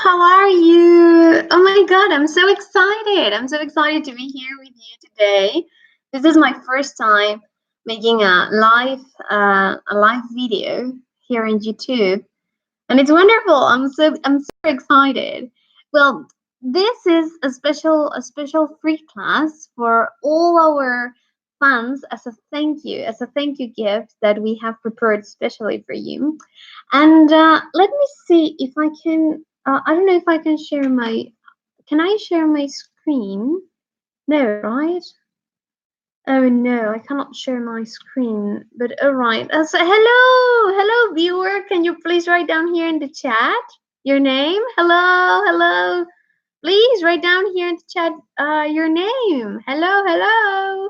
how are you? Oh my God, I'm so excited. I'm so excited to be here with you today. This is my first time making a live video here on YouTube, and it's wonderful. I'm super excited. Well, this is a special free class for all our fans as a thank you gift that we have prepared especially for you. And let me see if I can. I don't know if I can share my. Can I share my screen? No, right? Oh no, I cannot share my screen. But all right. So hello, viewer. Can you please write down here in the chat your name? Hello. Please write down here in the chat your name. Hello.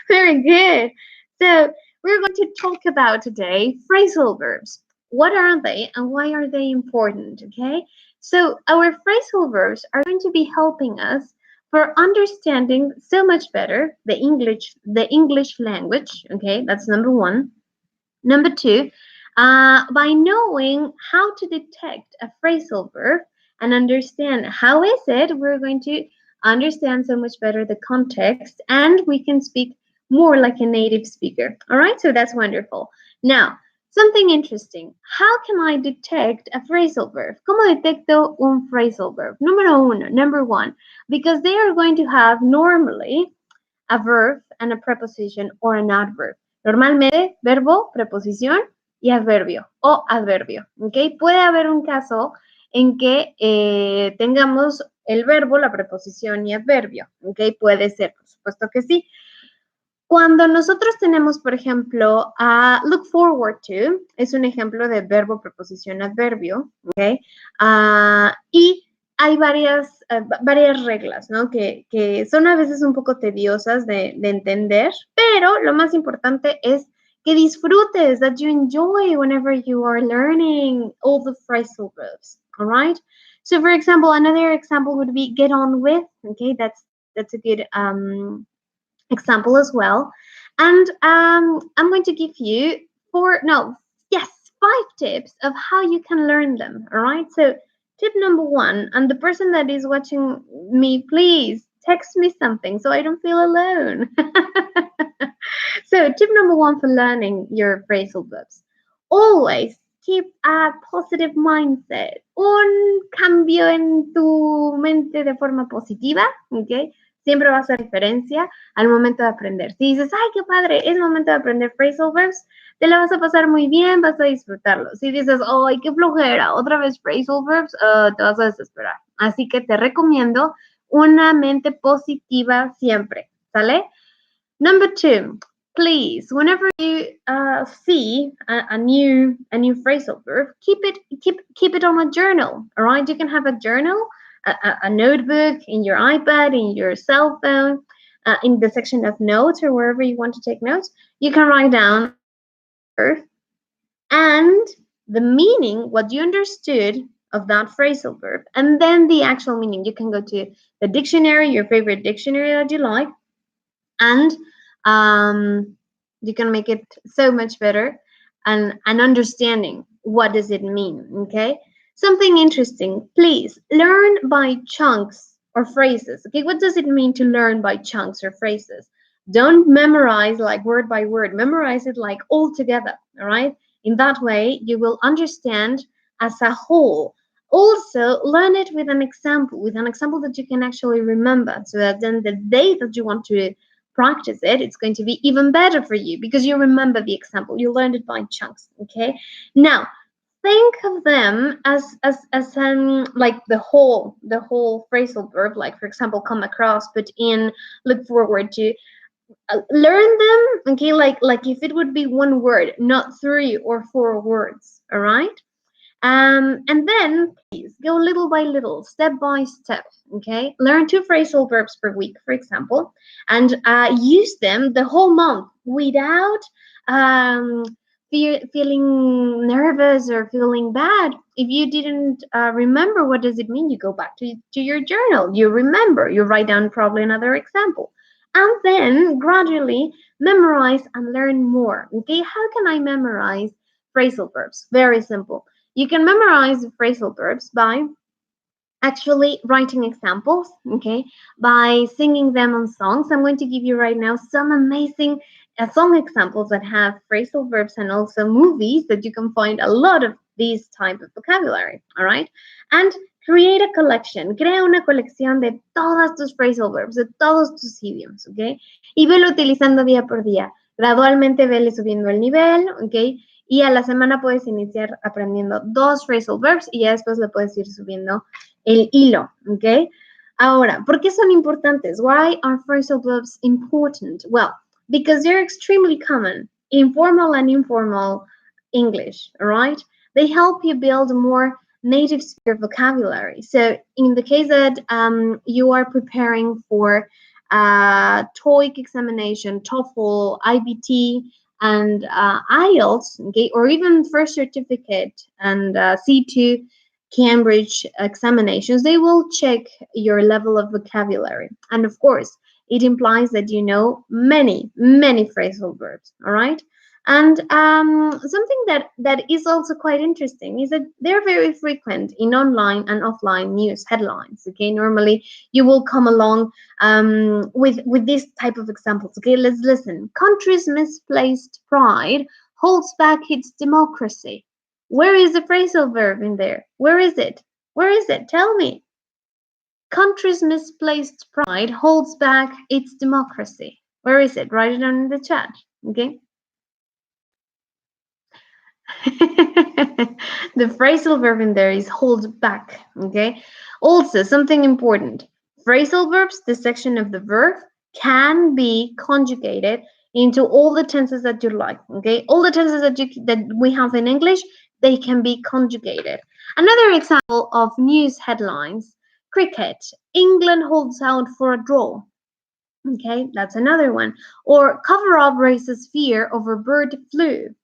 Very good. So we're going to talk about today phrasal verbs. What are they and why are they important? Okay. So our phrasal verbs are going to be helping us for understanding so much better the English language. Okay, that's number one. Number two, by knowing how to detect a phrasal verb and understand how is it, we're going to understand so much better the context and we can speak more like a native speaker. All right, so that's wonderful. Now, something interesting. How can I detect a phrasal verb? ¿Cómo detecto un phrasal verb? Number one, because they are going to have normally a verb and a preposition or an adverb. Normalmente, verbo, preposición y adverbio o adverbio. ¿Okay? Puede haber un caso en que tengamos el verbo, la preposición y adverbio. ¿Okay? Puede ser, por supuesto que sí. Cuando nosotros tenemos, por ejemplo, look forward to, es un ejemplo de verbo, preposición, adverbio, ¿ok? Y hay varias reglas, ¿no? Que son a veces un poco tediosas de entender, pero lo más importante es que disfrutes, that you enjoy whenever you are learning all the phrasal verbs, all right? So, for example, another example would be get on with, okay? That's a good example as well. And I'm going to give you 5 tips of how you can learn them. All right. So tip number one, and the person that is watching me, please text me something so I don't feel alone. So tip number one for learning your phrasal verbs. Always keep a positive mindset. Un cambio en tu mente de forma positiva, ¿ok? Siempre va a hacer diferencia al momento de aprender. Si dices, ay, qué padre, es momento de aprender phrasal verbs, te la vas a pasar muy bien, vas a disfrutarlo. Si dices, ay, qué flojera, otra vez phrasal verbs, te vas a desesperar. Así que te recomiendo una mente positiva siempre, ¿sale? Number two, please, whenever you see a new phrasal verb, keep it on a journal. All right, you can have a journal, a notebook in your iPad, in your cell phone, in the section of notes or wherever you want to take notes. You can write down verb and the meaning, what you understood of that phrasal verb, and then the actual meaning. You can go to the dictionary, your favorite dictionary that you like, and you can make it so much better and understanding what does it mean. Okay, something interesting, please learn by chunks or phrases. Okay, what does it mean to learn by chunks or phrases? Don't memorize like word by word, memorize it like all together. All right, in that way you will understand as a whole. Also learn it with an example that you can actually remember, so that then the day that you want to practice it, it's going to be even better for you because you remember the example. You learned it by chunks. Okay. Now think of them as like the whole phrasal verb. Like for example, come across, put in, look forward to. Learn them. Okay. Like if it would be one word, not 3 or 4 words. All right. And then please go little by little, step by step. Okay, learn 2 phrasal verbs per week, for example, and use them the whole month without feeling nervous or feeling bad. If you didn't remember what does it mean, you go back to your journal. You remember. You write down probably another example, and then gradually memorize and learn more. Okay, how can I memorize phrasal verbs? Very simple. You can memorize the phrasal verbs by actually writing examples, okay, by singing them on songs. I'm going to give you right now some amazing song examples that have phrasal verbs and also movies that you can find a lot of these type of vocabulary, all right? And create a collection, crea una colección de todas tus phrasal verbs, de todos tus idioms, okay? Y velo utilizando día por día. Gradualmente vele subiendo el nivel, okay? Y a la semana puedes iniciar aprendiendo 2 phrasal verbs y ya después le puedes ir subiendo el hilo, ¿ok? Ahora, ¿por qué son importantes? Why are phrasal verbs important? Well, because they're extremely common in formal and informal English, all right? They help you build more native speaker vocabulary. So in the case that you are preparing for TOEIC examination, TOEFL, IBT, and IELTS, okay, or even first certificate and C2 Cambridge examinations, they will check your level of vocabulary. And of course, it implies that you know many, many phrasal verbs, all right? And something that is also quite interesting is that they're very frequent in online and offline news headlines. Okay, normally you will come along with this type of examples. Okay, let's listen. Country's misplaced pride holds back its democracy. Where is the phrasal verb in there? Where is it? Where is it? Tell me. Country's misplaced pride holds back its democracy. Where is it? Write it down in the chat. Okay. The phrasal verb in there is hold back, okay? Also, something important. Phrasal verbs, the section of the verb, can be conjugated into all the tenses that you like, okay? All the tenses that we have in English, they can be conjugated. Another example of news headlines, cricket, England holds out for a draw. Okay, that's another one. Or cover up raises fear over bird flu.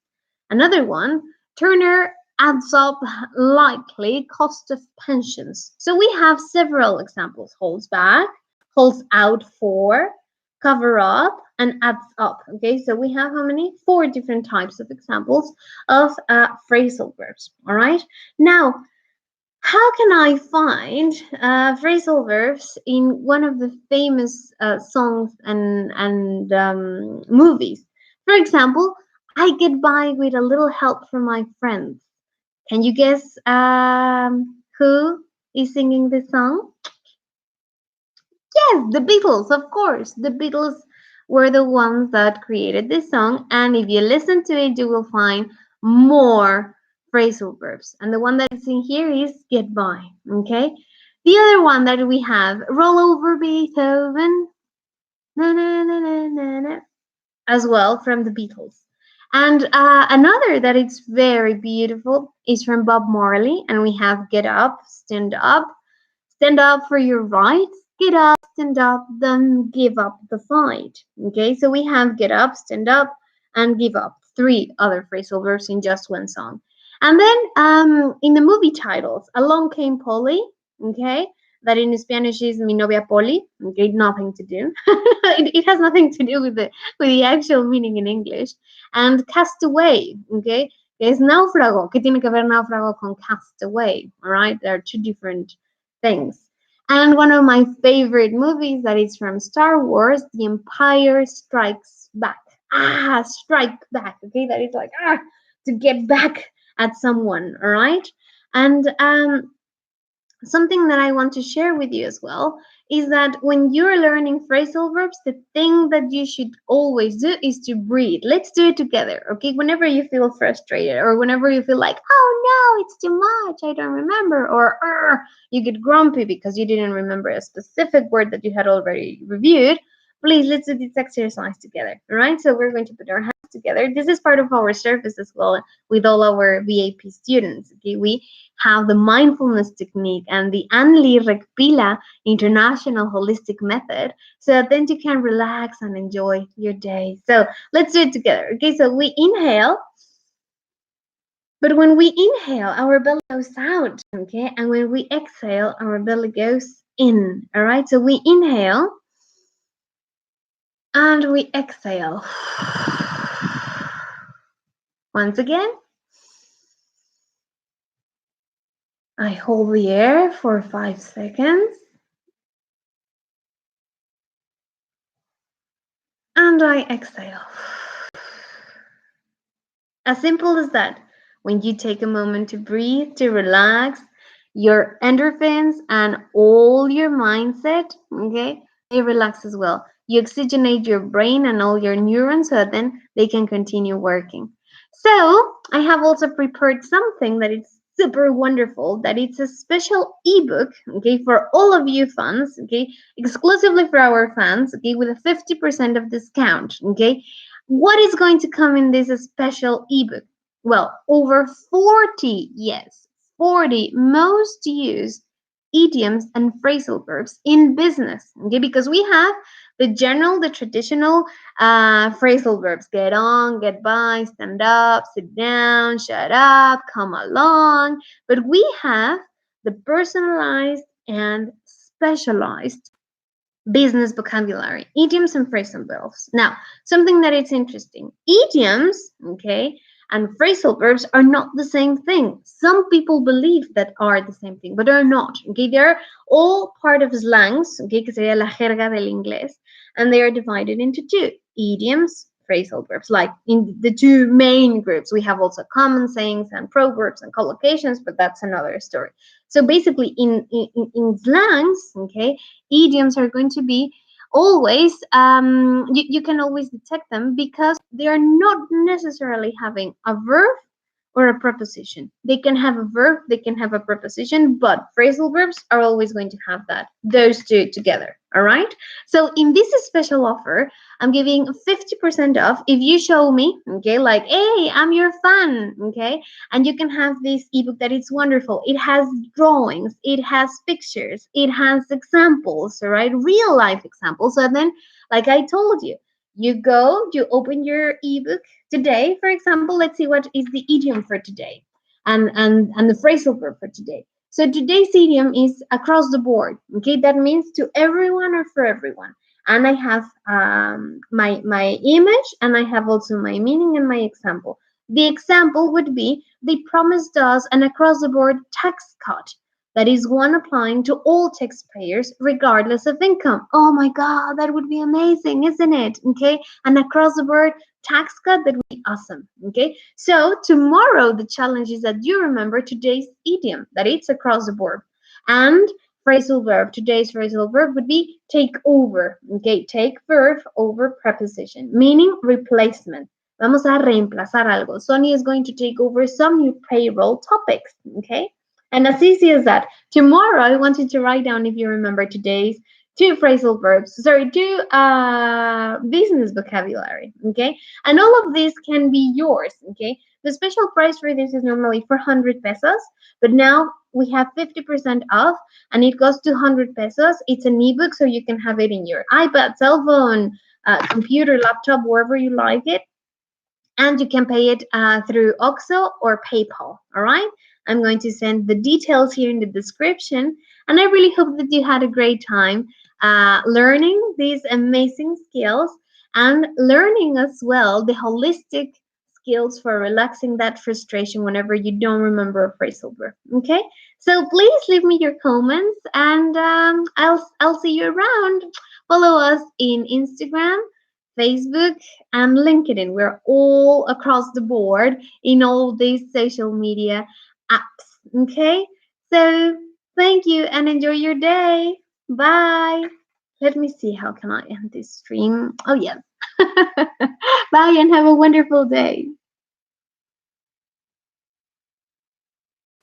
Another one, Turner adds up likely cost of pensions. So we have several examples, holds back, holds out for, cover up, and adds up. Okay, so we have how many? 4 different types of examples of phrasal verbs. All right, now how can I find phrasal verbs in one of the famous songs and movies? For example, I get by with a little help from my friends. Can you guess who is singing this song? Yes, the Beatles, of course. The Beatles were the ones that created this song. And if you listen to it, you will find more phrasal verbs. And the one that is in here is get by, okay? The other one that we have, roll over Beethoven, na, na, na, na, na, na, as well from the Beatles. And another that is very beautiful is from Bob Marley. And we have get up, stand for your rights, get up, stand up, then give up the fight. Okay, so we have get up, stand up, and give up. 3 other phrasal verbs in just one song. And then in the movie titles, Along Came Polly, okay, that in Spanish is Mi novia Polly, okay, nothing to do. it has nothing to do with the actual meaning in English. And Castaway, okay, es náufrago. ¿Qué tiene que ver náufrago con castaway? All right, there are 2 different things. And one of my favorite movies that is from Star Wars, The Empire Strikes Back. Strike back. Okay, that is like to get back at someone. All right, and something that I want to share with you as well is that when you're learning phrasal verbs, the thing that you should always do is to breathe. Let's do it together, okay? Whenever you feel frustrated or whenever you feel like, oh no, it's too much, I don't remember, or you get grumpy because you didn't remember a specific word that you had already reviewed, please, let's do this exercise together, all right? So we're going to put our hands together. This is part of our service as well with all our VIP students, okay? We have the mindfulness technique and the Anli Rekpila International Holistic Method so that then you can relax and enjoy your day. So let's do it together. Okay, so we inhale, but when we inhale, our belly goes out, okay? And when we exhale, our belly goes in, all right? So we inhale and we exhale. Once again. I hold the air for 5 seconds. And I exhale. As simple as that. When you take a moment to breathe, to relax, your endorphins and all your mindset, okay, they relax as well. You oxygenate your brain and all your neurons so that then they can continue working. So I have also prepared something that is super wonderful, that it's a special ebook, okay, for all of you fans, okay, exclusively for our fans, okay, with a 50% of discount, okay. What is going to come in this special ebook? Well, over 40, yes, 40 most used idioms and phrasal verbs in business. Okay, because we have the general, the traditional phrasal verbs: get on, get by, stand up, sit down, shut up, come along. But we have the personalized and specialized business vocabulary, idioms and phrasal verbs. Now, something that is interesting, idioms, okay, and phrasal verbs are not the same thing. Some people believe that are the same thing, but are not. Okay, they're all part of slangs, okay, que sería la jerga del inglés, and they are divided into two: idioms, phrasal verbs. Like in the two main groups, we have also common sayings and proverbs and collocations, but that's another story. So basically, in slangs, okay, idioms are going to be always you can always detect them because they are not necessarily having a verb or a preposition. They can have a verb, they can have a preposition, but phrasal verbs are always going to have that, those two together. All right. So in this special offer, I'm giving 50% off if you show me, okay, like, hey, I'm your fan, okay, and you can have this ebook that is wonderful. It has drawings, it has pictures, it has examples, all right, real life examples. So then, like I told you, you go, you open your ebook today, for example. Let's see what is the idiom for today, and the phrasal verb for today. So today's idiom is across the board. Okay, that means to everyone or for everyone. And I have my image, and I have also my meaning and my example. The example would be: they promised us an across the board tax cut. That is one applying to all taxpayers regardless of income. Oh my God, that would be amazing, isn't it? Okay, an across the board tax cut, that would be awesome. Okay, so tomorrow the challenge is that you remember today's idiom, that it's across the board. And phrasal verb, today's phrasal verb would be take over. Okay, take verb over preposition, meaning replacement. Vamos a reemplazar algo. Sonia is going to take over some new payroll topics. Okay, and as easy as that. Tomorrow I want you to write down, if you remember, today's two phrasal verbs, sorry, two business vocabulary, okay? And all of this can be yours, okay? The special price for this is normally 400 pesos, but now we have 50% off, and it costs 200 pesos. It's an ebook, so you can have it in your iPad, cell phone, computer, laptop, wherever you like it, and you can pay it through OXO or PayPal, all right? I'm going to send the details here in the description, and I really hope that you had a great time learning these amazing skills and learning as well the holistic skills for relaxing that frustration whenever you don't remember a phrasal verb. Okay, so please leave me your comments, and I'll see you around. Follow us in Instagram, Facebook, and LinkedIn. We're all across the board in all these social media apps. Okay, so thank you and enjoy your day. Bye. Let me see, how can I end this stream? Oh, yes. Bye and have a wonderful day.